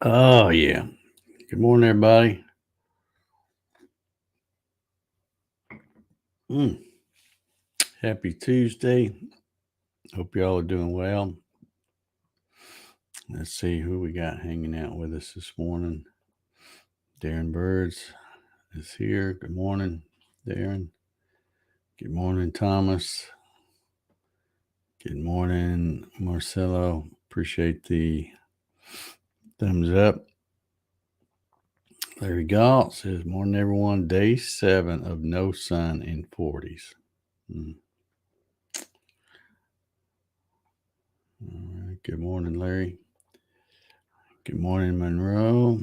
Oh, yeah. Good morning, everybody. Mm, Happy Tuesday. Hope y'all are doing well. Let's see who we got hanging out with us this morning. Darren Birds is here. Good morning, Darren. Good morning, Thomas. Good morning, Marcelo. Appreciate the thumbs up. There we go. It says, morning, everyone. Day 7 of no sun in 40s. All right. Good morning, Larry. Good morning, Monroe.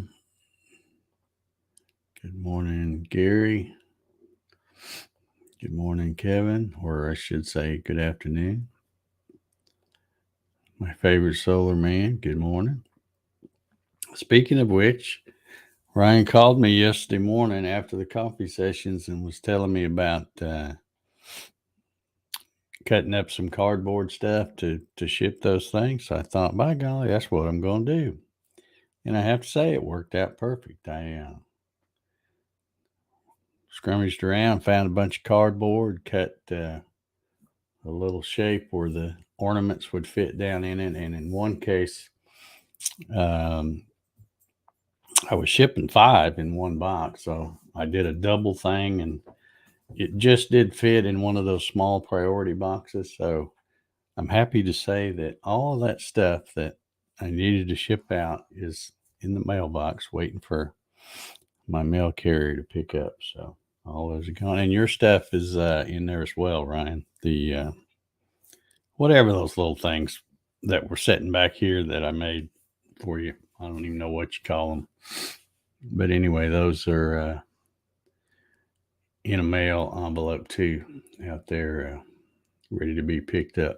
Good morning, Gary. Good morning, Kevin, or I should say, good afternoon. My favorite solar man, good morning. Speaking of which, Ryan called me yesterday morning after the coffee sessions and was telling me about cutting up some cardboard stuff to ship those things. So I thought, by golly, that's what I'm going to do. And I have to say, it worked out perfect. I scrummaged around, found a bunch of cardboard, cut a little shape where the ornaments would fit down in it. And in one case, um, I was shipping 5 in one box. So I did a double thing and it just did fit in one of those small priority boxes. So I'm happy to say that all of that stuff that I needed to ship out is in the mailbox waiting for my mail carrier to pick up. So all those are gone. And your stuff is in there as well, Ryan. The whatever those little things that were sitting back here that I made for you. I don't even know what you call them. But anyway, those are in a mail envelope too out there, ready to be picked up.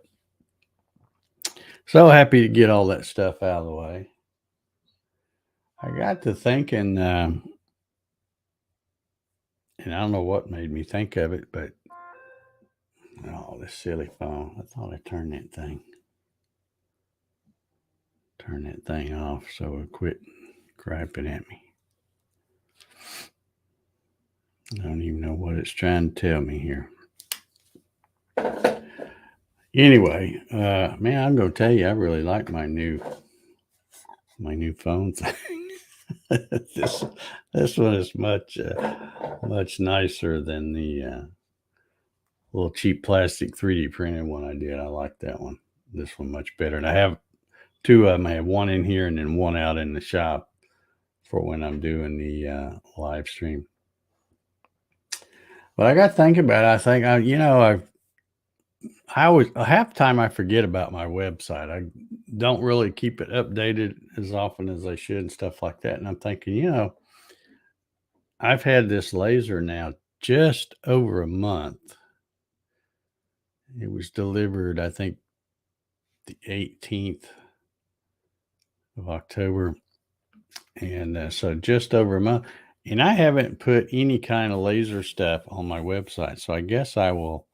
So happy to get all that stuff out of the way. I got to thinking, and I don't know what made me think of it, but oh, this silly phone. I thought I turned that thing off so it quit griping at me. I don't even know what it's trying to tell me here. Anyway, man, I'm gonna tell you, I really like my new phone thing. this one is much nicer than the little cheap plastic 3D printed one I did. I like that one. This one much better. And I have 2 of them. I have one in here and then one out in the shop for when I'm doing the live stream. But I got to think about it. I think I always half the time I forget about my website. I don't really keep it updated as often as I should and stuff like that. And I'm thinking, I've had this laser now just over a month. It was delivered, I think, the 18th of October. And so just over a month. And I haven't put any kind of laser stuff on my website. So I guess I will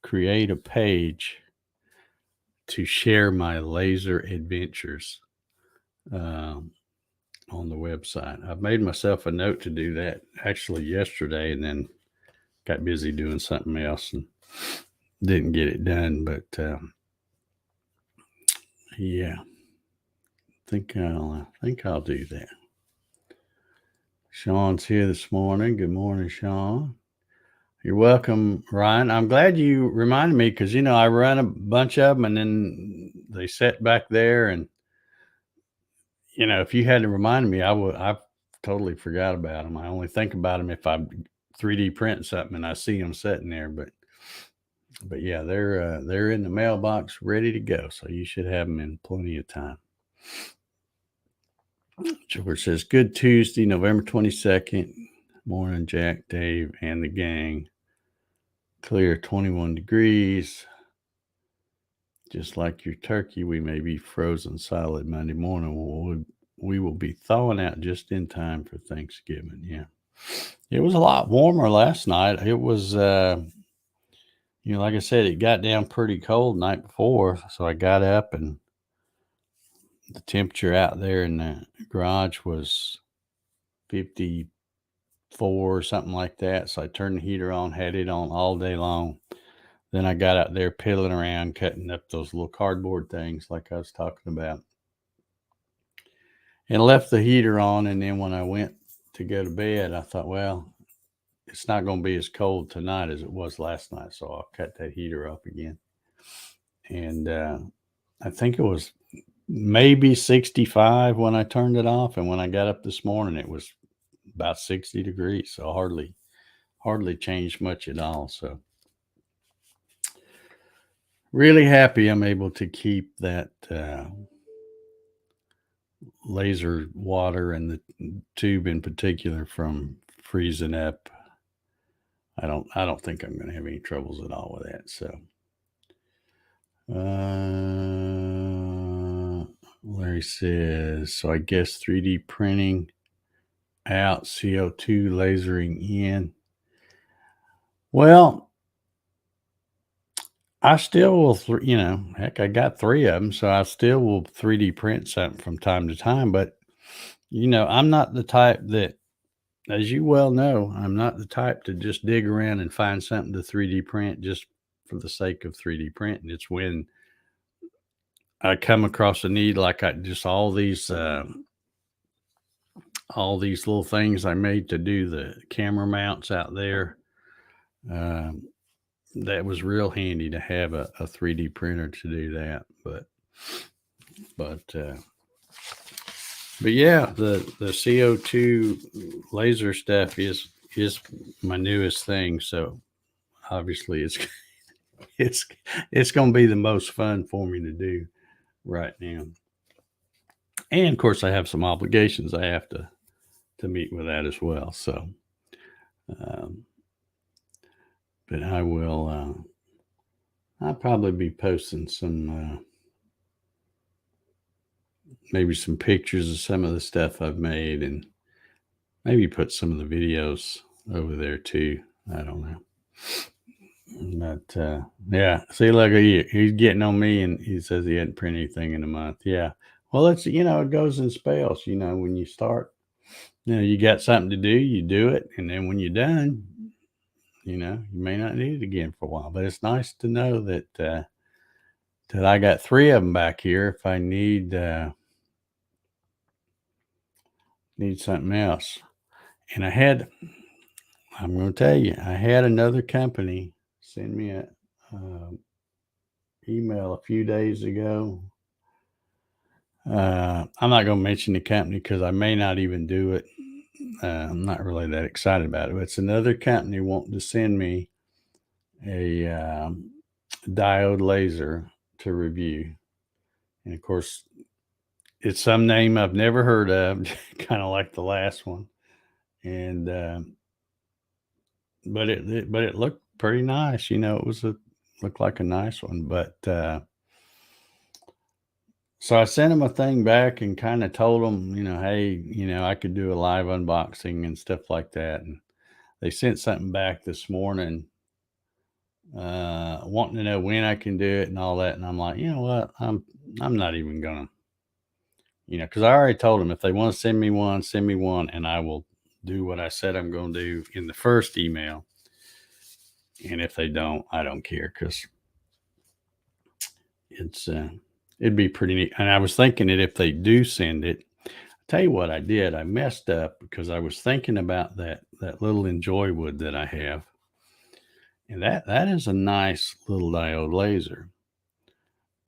create a page to share my laser adventures on the website. I've made myself a note to do that actually yesterday and then got busy doing something else and didn't get it done. But yeah, I think I'll do that. Sean's here this morning. Good morning, Sean. You're welcome, Ryan. I'm glad you reminded me because I run a bunch of them and then they sit back there, and if you hadn't reminded me, I totally forgot about them. I only think about them if I 3D print something and I see them sitting there. But yeah, they're in the mailbox ready to go, so you should have them in plenty of time. George says, "Good Tuesday, November 22nd. Morning, Jack, Dave, and the gang. Clear, 21 degrees. Just like your turkey, we may be frozen solid Monday morning. We will be thawing out just in time for Thanksgiving." Yeah. It was a lot warmer last night. It was, like I said, it got down pretty cold the night before. So I got up and the temperature out there in the garage was 54 or something like that. So I turned the heater on, had it on all day long. Then I got out there piddling around, cutting up those little cardboard things like I was talking about, and left the heater on. And then when I went to go to bed, I thought, well, it's not going to be as cold tonight as it was last night. So I'll cut that heater up again. And I think it was maybe 65 when I turned it off. And when I got up this morning, it was about 60 degrees. So hardly changed much at all. So really happy I'm able to keep that laser water and the tube in particular from freezing up. I don't think I'm going to have any troubles at all with that. So, Larry says, so I guess 3D printing out, CO2 lasering in. Well, I still will, heck, I got 3 of them, so I still will 3D print something from time to time. But, I'm not the type that, as you well know, I'm not the type to just dig around and find something to 3D print just for the sake of 3D printing. It's when I come across a need, like all these little things I made to do the camera mounts out there. That was real handy to have a 3D printer to do that. But yeah, the CO2 laser stuff is my newest thing. So obviously it's going to be the most fun for me to do right now. And of course I have some obligations I have to meet with that as well. So, but I will, I'll probably be posting some, maybe some pictures of some of the stuff I've made, and maybe put some of the videos over there too. I don't know. But yeah, see, look at you. He's getting on me, and he says he hadn't printed anything in a month. Yeah. Well, it's, it goes in spells. When you start, you got something to do, you do it. And then when you're done, you may not need it again for a while. But it's nice to know that that I got 3 of them back here if I need something else. And I'm going to tell you, I had another company send me a email a few days ago. I'm not going to mention the company because I may not even do it. I'm not really that excited about it. But it's another company wanting to send me a diode laser to review. And of course, it's some name I've never heard of, kind of like the last one. And but it looked pretty nice. It looked like a nice one. But so I sent them a thing back and kind of told them, hey, I could do a live unboxing and stuff like that. And they sent something back this morning, wanting to know when I can do it and all that. And I'm like, you know what? I'm not even gonna, because I already told them if they want to send me one, and I will do what I said I'm going to do in the first email. And if they don't, I don't care, because it's it'd be pretty neat. And I was thinking that if they do send it, I'll tell you what I did. I messed up because I was thinking about that little Enjoy wood that I have. And that is a nice little diode laser.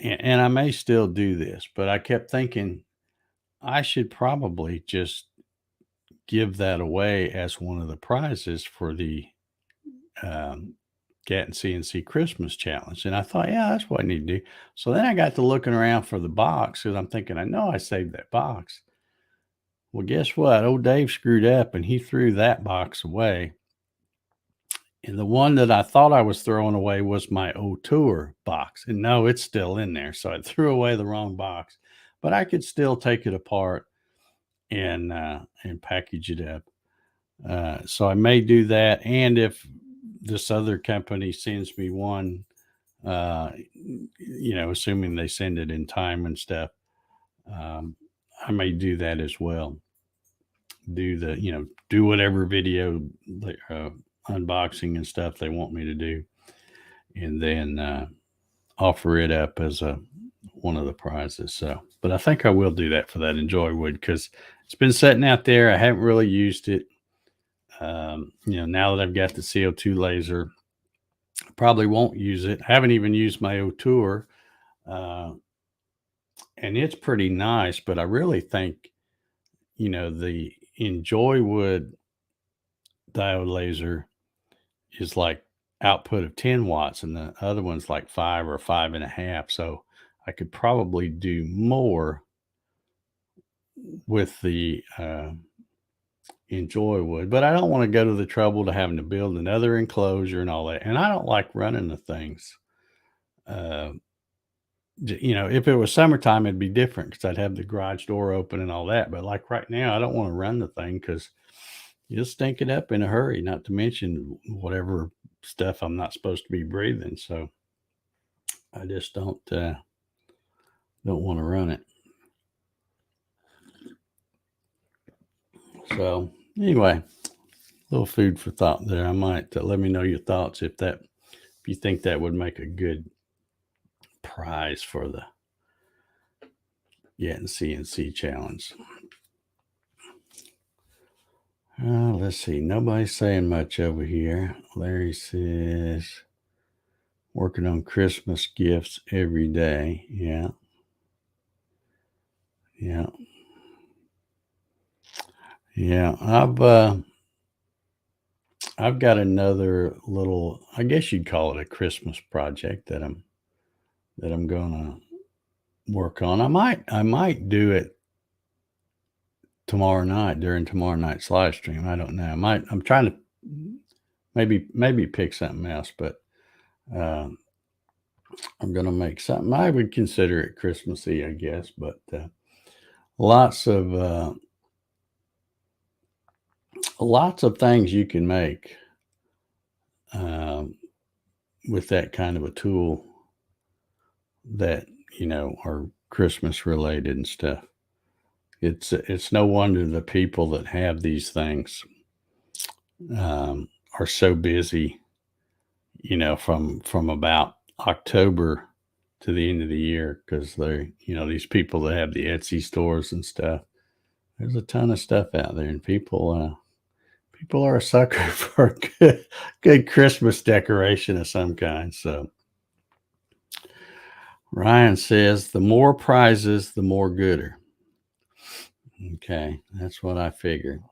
And I may still do this, but I kept thinking I should probably just give that away as one of the prizes for the Gatton CNC Christmas Challenge. And I thought, yeah, that's what I need to do. So then I got to looking around for the box because I'm thinking, I know I saved that box. Well, guess what? Old Dave screwed up and he threw that box away. And the one that I thought I was throwing away was my old tour box. And no, it's still in there. So I threw away the wrong box, but I could still take it apart and package it up. So I may do that. And if this other company sends me one, assuming they send it in time and stuff, I may do that as well. Do whatever video unboxing and stuff they want me to do, and then offer it up as a one of the prizes. So, but I think I will do that for that Enjoy Wood because it's been sitting out there. I haven't really used it. Now that I've got the CO2 laser, I probably won't use it. I haven't even used my O-Tour, uh, and it's pretty nice. But I really think the Enjoy Wood diode laser is like output of 10 watts, and the other one's like 5 or 5.5. So I could probably do more with the Enjoy Wood, but I don't want to go to the trouble to having to build another enclosure and all that. And I don't like running the things. Uh, if it was summertime, it'd be different because I'd have the garage door open and all that. But like right now, I don't want to run the thing because you'll stink it up in a hurry, not to mention whatever stuff I'm not supposed to be breathing. So I just don't want to run it. So anyway, little food for thought there. I might let me know your thoughts if you think that would make a good prize for the Gatton CNC challenge. Let's see. Nobody's saying much over here. Larry says working on Christmas gifts every day. Yeah. Yeah. Yeah. I've got another little, I guess you'd call it a Christmas project that I'm gonna work on. I might do it tomorrow night during tomorrow night's live stream. I don't know. I'm trying to maybe pick something else, but I'm gonna make something. I would consider it Christmassy, I guess, but lots of things you can make with that kind of a tool that are Christmas related and stuff. It's no wonder the people that have these things are so busy. From about October to the end of the year, because these people that have the Etsy stores and stuff. There's a ton of stuff out there, and people are a sucker for a good Christmas decoration of some kind. So Ryan says, the more prizes, the more gooder. Okay, that's what I figured.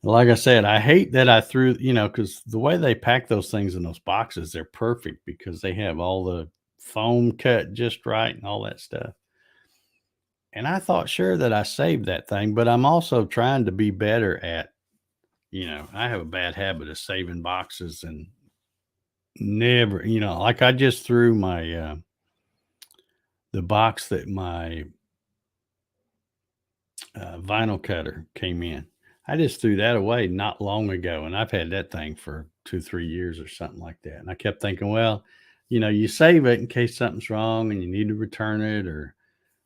Like I said, I hate that I threw, because the way they pack those things in those boxes, they're perfect because they have all the foam cut just right and all that stuff. And I thought sure that I saved that thing, but I'm also trying to be better at, I have a bad habit of saving boxes and never, like I just threw my, the box that my vinyl cutter came in. I just threw that away not long ago, and I've had that thing for 2-3 years or something like that. And I kept thinking, well, you save it in case something's wrong and you need to return it or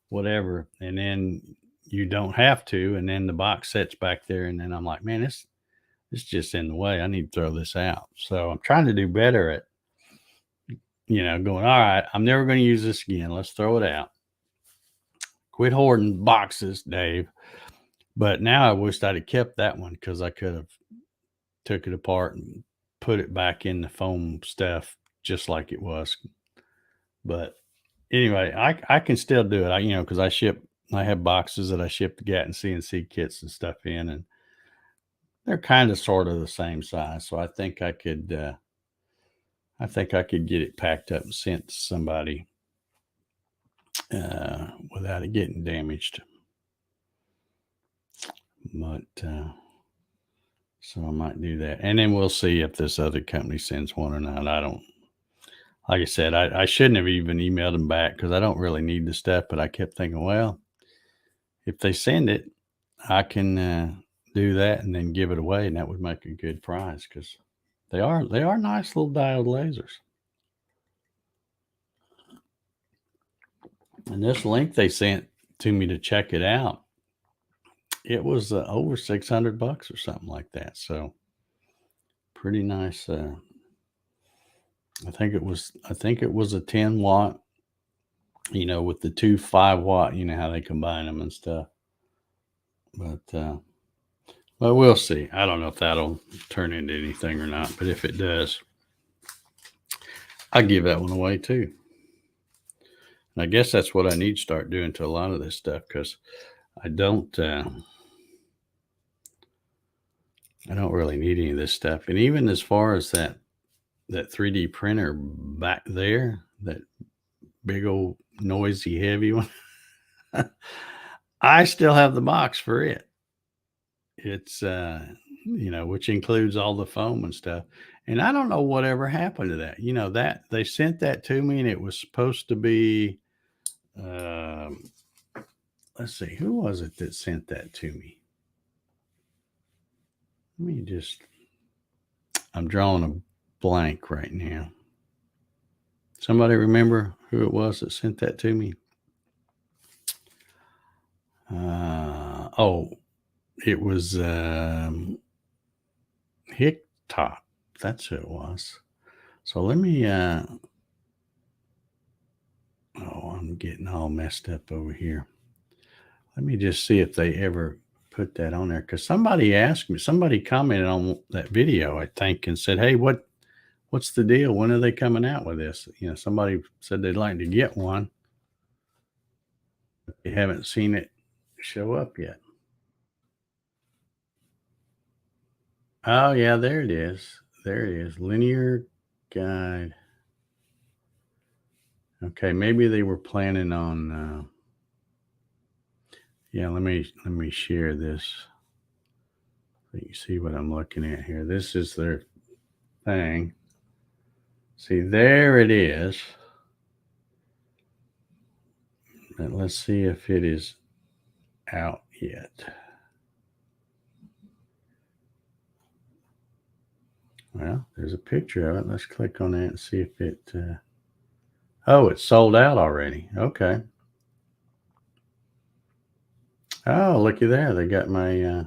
whatever, and then you don't have to, and then the box sits back there, and then I'm like, man, it's just in the way. I need to throw this out. So I'm trying to do better at, going, all right, I'm never going to use this again. Let's throw it out. Quit hoarding boxes, Dave. But now I wished I'd have kept that one because I could have took it apart and put it back in the foam stuff just like it was. But anyway, I can still do it. Because I have boxes that I ship the Gatton CNC kits and stuff in, and they're kind of sort of the same size. So I think I could get it packed up and sent to somebody without it getting damaged. But so I might do that, and then we'll see if this other company sends one or not. I don't. Like I said, I shouldn't have even emailed them back because I don't really need the stuff. But I kept thinking, well, if they send it, I can do that and then give it away, and that would make a good prize because they are nice little diode lasers. And this link they sent to me to check it out, it was over $600 or something like that. So pretty nice. I think it was a 10 watt, with the two 5 watt, how they combine them and stuff. But we'll see. I don't know if that'll turn into anything or not, but if it does, I'll give that one away too. And I guess that's what I need to start doing to a lot of this stuff, because I don't really need any of this stuff. And even as far as that 3D printer back there, that big old noisy heavy one, I still have the box for it. It's which includes all the foam and stuff. And I don't know whatever happened to that. That they sent that to me, and it was supposed to be let's see, who was it that sent that to me? I'm drawing a blank right now. Somebody remember who it was that sent that to me? It was Hicktop. That's who it was. So let me I'm getting all messed up over here. Let me just see if they ever put that on there, because somebody commented on that video, I think, and said, hey, what's the deal? When are they coming out with this? Somebody said they'd like to get one. They haven't seen it show up yet. Oh yeah, there it is. Linear guide. Okay, maybe they were planning on let me share this so you see what I'm looking at here. This is their thing. See, there it is. And let's see if it is out yet. Well, there's a picture of it. Let's click on that and see if it it's sold out already. Okay. Oh, looky there. They got my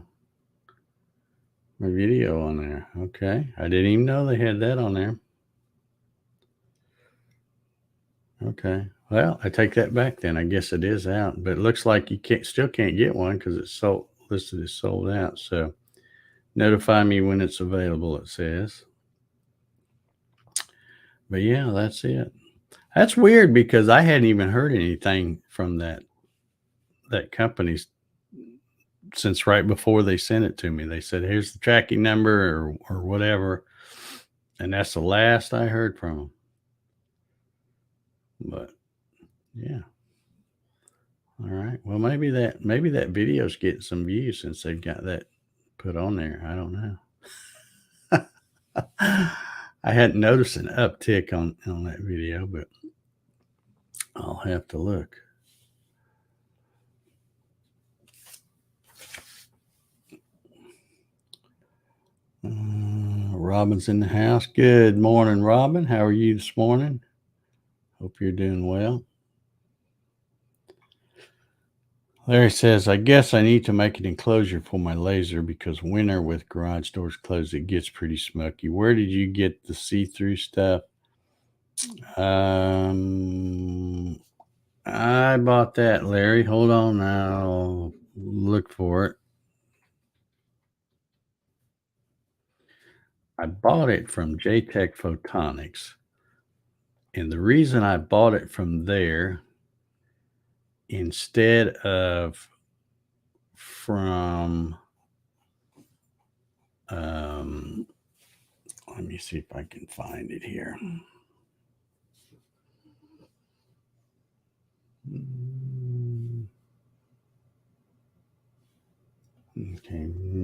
video on there. Okay. I didn't even know they had that on there. Okay. Well, I take that back then. I guess it is out, but it looks like you still can't get one because it's listed as sold out. So notify me when it's available, it says. But yeah, that's it. That's weird, because I hadn't even heard anything from that company since right before they sent it to me. They said, here's the tracking number or whatever. And that's the last I heard from them. But yeah. All right. Well, maybe that video's getting some views since they've got that put on there. I don't know. I hadn't noticed an uptick on that video, but I'll have to look. Robin's in the house. Good morning, Robin. How are you this morning? Hope you're doing well. Larry says, I guess I need to make an enclosure for my laser, because winter with garage doors closed, it gets pretty smoky. Where did you get the see-through stuff? I bought that, Larry. Hold on, I'll look for it. I bought it from JTech Photonics. And the reason I bought it from there instead of from let me see if I can find it here.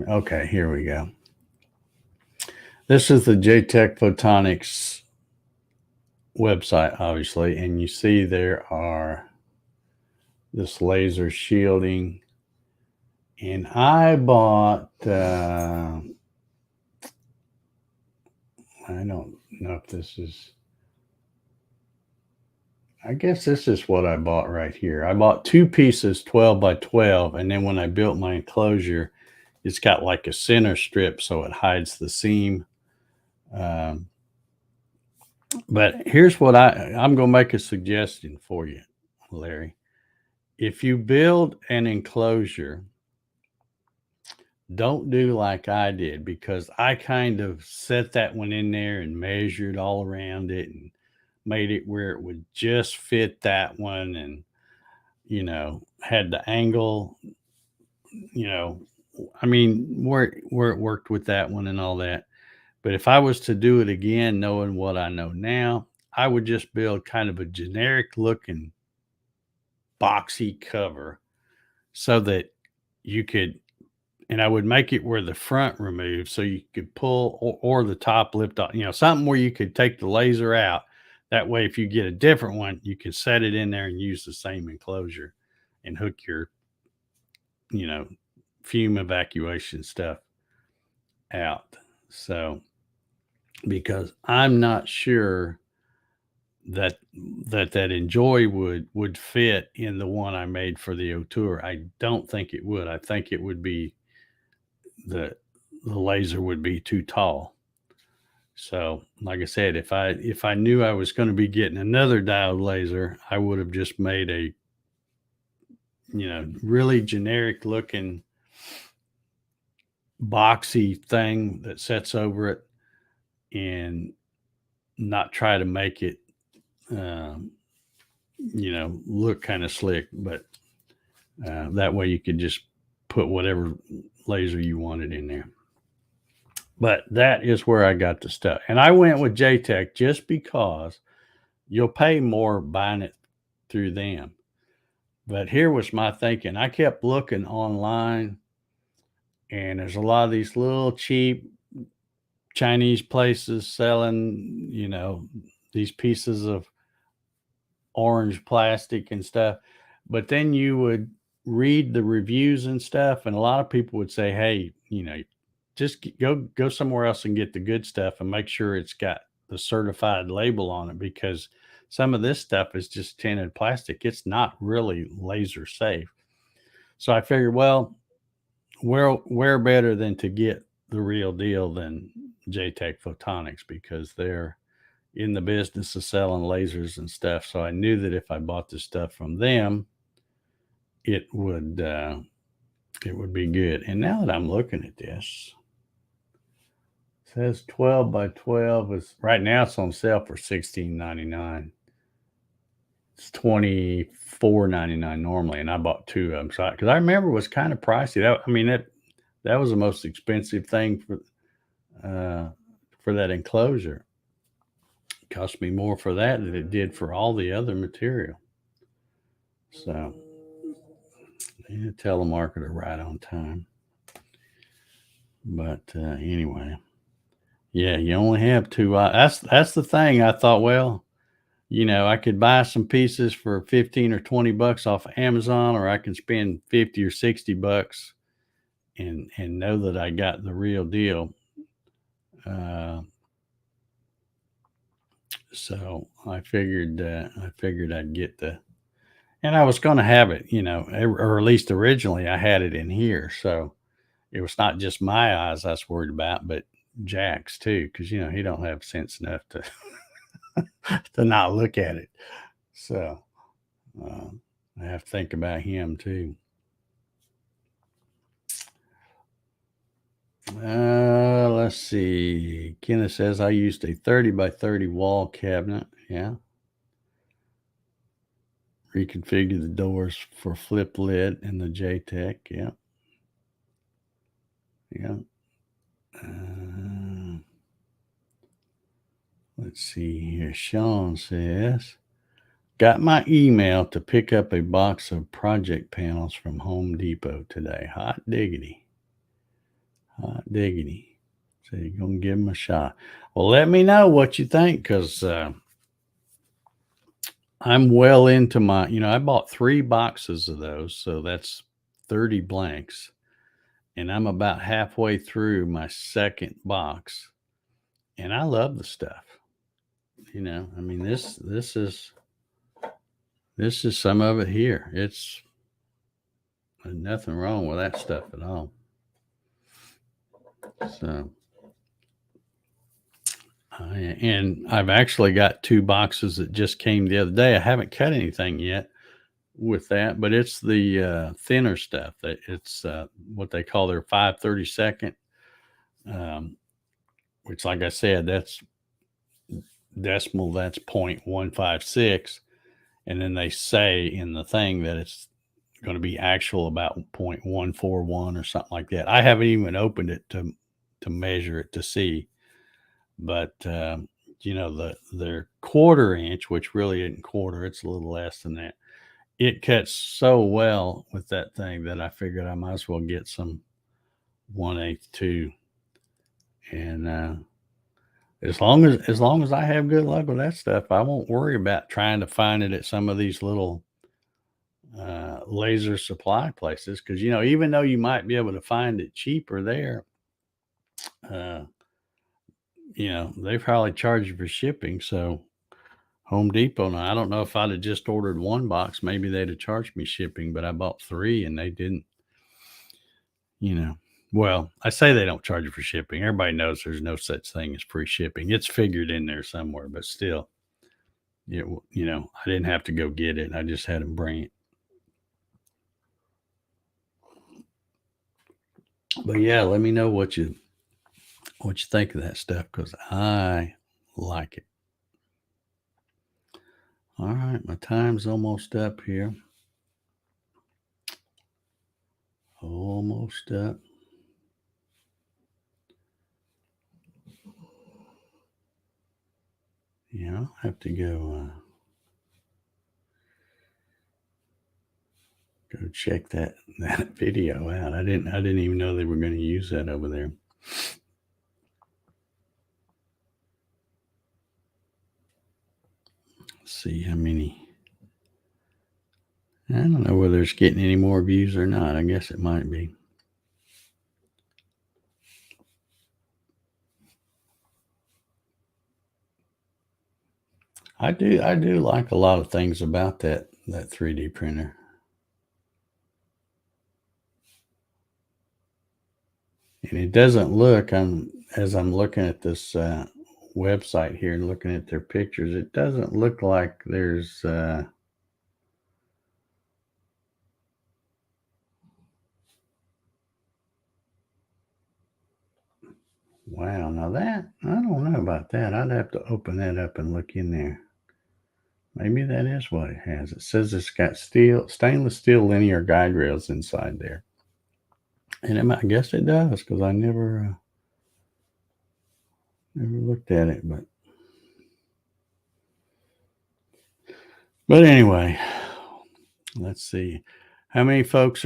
Okay, here we go. This is the JTech Photonics website, obviously, and you see there are this laser shielding, and I bought I don't know if this is I guess this is what I bought right here. I bought two pieces, 12 by 12. And then when I built my enclosure, it's got like a center strip so it hides the seam. Um, but here's what I'm going to make a suggestion for you, Larry. If you build an enclosure, don't do like I did, because I kind of set that one in there and measured all around it and made it where it would just fit that one, and had the angle, you know I mean, where it worked with that one and all that. But if I was to do it again, knowing what I know now, I would just build kind of a generic looking boxy cover so that you could, and I would make it where the front removed so you could pull, or the top lift off, something where you could take the laser out. That way, if you get a different one, you can set it in there and use the same enclosure and hook your, you know, fume evacuation stuff out. So, because I'm not sure that that Enjoy would fit in the one I made for the O'Tour. I don't think it would. I think it would be the laser would be too tall. So, like I said, if I knew I was going to be getting another diode laser, I would have just made a really generic looking boxy thing that sets over it, and not try to make it um, look kind of slick. But that way you could just put whatever laser you wanted in there. But that is where I got the stuff. And I went with JTech just because you'll pay more buying it through them. But here was my thinking. I kept looking online, and there's a lot of these little cheap Chinese places selling, these pieces of orange plastic and stuff. But then you would read the reviews and stuff, and a lot of people would say, hey, just go somewhere else and get the good stuff and make sure it's got the certified label on it, because some of this stuff is just tinted plastic. It's not really laser safe. So I figured, well, where better than to get the real deal than JTech Photonics, because they're in the business of selling lasers and stuff. So I knew that if I bought the stuff from them, it would be good. And now that I'm looking at this, it says 12 by 12 is right now, it's on sale for $16.99. It's $24.99 normally, and I bought two of them. So because I remember it was kind of pricey. That was the most expensive thing for that enclosure. It cost me more for that than it did for all the other material. So, yeah, telemarketer right on time. But anyway, yeah, you only have two. That's the thing. I thought, well, I could buy some pieces for 15 or 20 bucks off of Amazon, or I can spend 50 or 60 bucks and know that I got the real deal. So I figured I'd get and I was going to have it, or at least originally I had it in here. So it was not just my eyes I was worried about, but Jack's too, because he don't have sense enough to to not look at it. So I have to think about him too. Let's see. Kenneth says I used a 30 by 30 wall cabinet. Yeah. Reconfigure the doors for flip lid in the JTech. Yeah. Yeah. Let's see here. Sean says, got my email to pick up a box of project panels from Home Depot today. Hot diggity. Hot diggity. So you're going to give them a shot. Well, let me know what you think, because I'm well into my, I bought 3 boxes of those. So that's 30 blanks. And I'm about halfway through my second box. And I love the stuff. This is This is some of it here. There's nothing wrong with that stuff at all. So, and I've actually got 2 boxes that just came the other day. I haven't cut anything yet with that, but it's the thinner stuff. That it's what they call their 5/32, um, which, like I said, that's decimal. That's 0.156, and then they say in the thing that it's going to be actual about 0.141 or something like that. I haven't even opened it to measure it to see, but their 1/4 inch, which really isn't quarter, it's a little less than that. It cuts so well with that thing that I figured I might as well get some 1/8 too. And as long as I have good luck with that stuff, I won't worry about trying to find it at some of these little laser supply places, because even though you might be able to find it cheaper there, uh, they probably charge you for shipping. So Home Depot, now I don't know if I'd have just ordered 1 box, maybe they'd have charged me shipping, but I bought 3 and they didn't. Well, I say they don't charge you for shipping. Everybody knows there's no such thing as free shipping. It's figured in there somewhere, but still, I didn't have to go get it. I just had them bring it. But yeah, let me know what you think of that stuff, because I like it. All right, my time's almost up here. Almost up. Yeah, I'll have to go check that video out. I didn't even know they were going to use that over there. Let's see how many. I don't know whether it's getting any more views or not. I guess it might be. I do like a lot of things about that 3D printer. And it doesn't look, as I'm looking at this website here and looking at their pictures, it doesn't look like there's wow, now that, I don't know about that. I'd have to open that up and look in there. Maybe that is what it has. It says it's got stainless steel linear guide rails inside there. And I guess it does, because I never looked at it. But anyway, let's see. How many times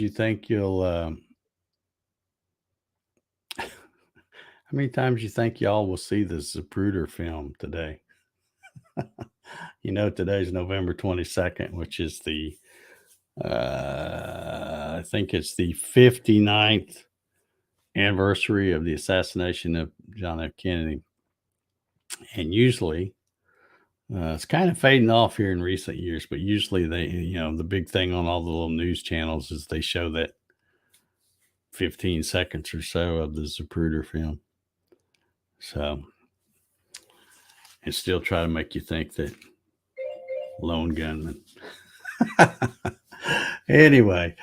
you think you'll how many times you think y'all will see the Zapruder film today? Today's November 22nd, which is the I think it's the 59th anniversary of the assassination of John F. Kennedy. And usually, it's kind of fading off here in recent years, but usually the big thing on all the little news channels is they show that 15 seconds or so of the Zapruder film. So, and still try to make you think that lone gunman. Anyway,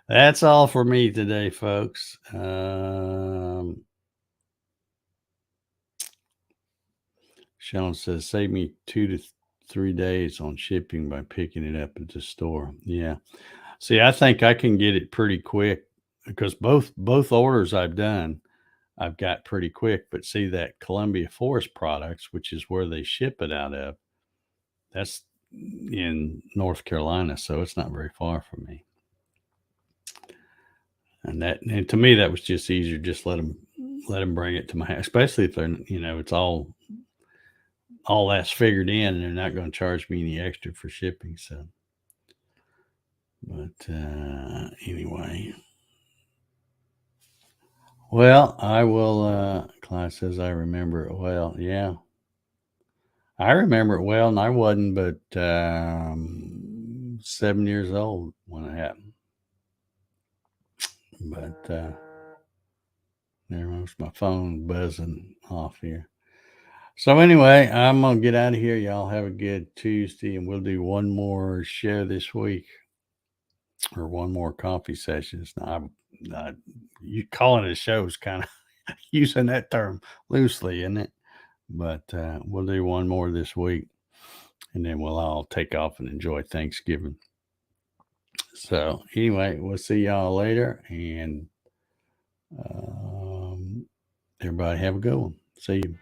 that's all for me today, folks. Sean says, save me 2 to 3 days on shipping by picking it up at the store. Yeah. See, I think I can get it pretty quick, because both orders I've done, I've got pretty quick. But see, that Columbia Forest Products, which is where they ship it out of, that's in North Carolina, so it's not very far from me. And to me, that was just easier. Just let them bring it to my house, especially if they're, it's all that's figured in, and they're not going to charge me any extra for shipping. So, but anyway, well, I will. Clyde says, I remember it well. Yeah, I remember it well, and I wasn't but 7 years old when it happened. But there was my phone buzzing off here. So anyway, I'm gonna get out of here. Y'all have a good Tuesday, and we'll do one more show this week, or one more coffee sessions. Now, you calling it a show is kind of using that term loosely, isn't it? But we'll do one more this week, and then we'll all take off and enjoy Thanksgiving. So anyway, we'll see y'all later, and everybody have a good one. See you.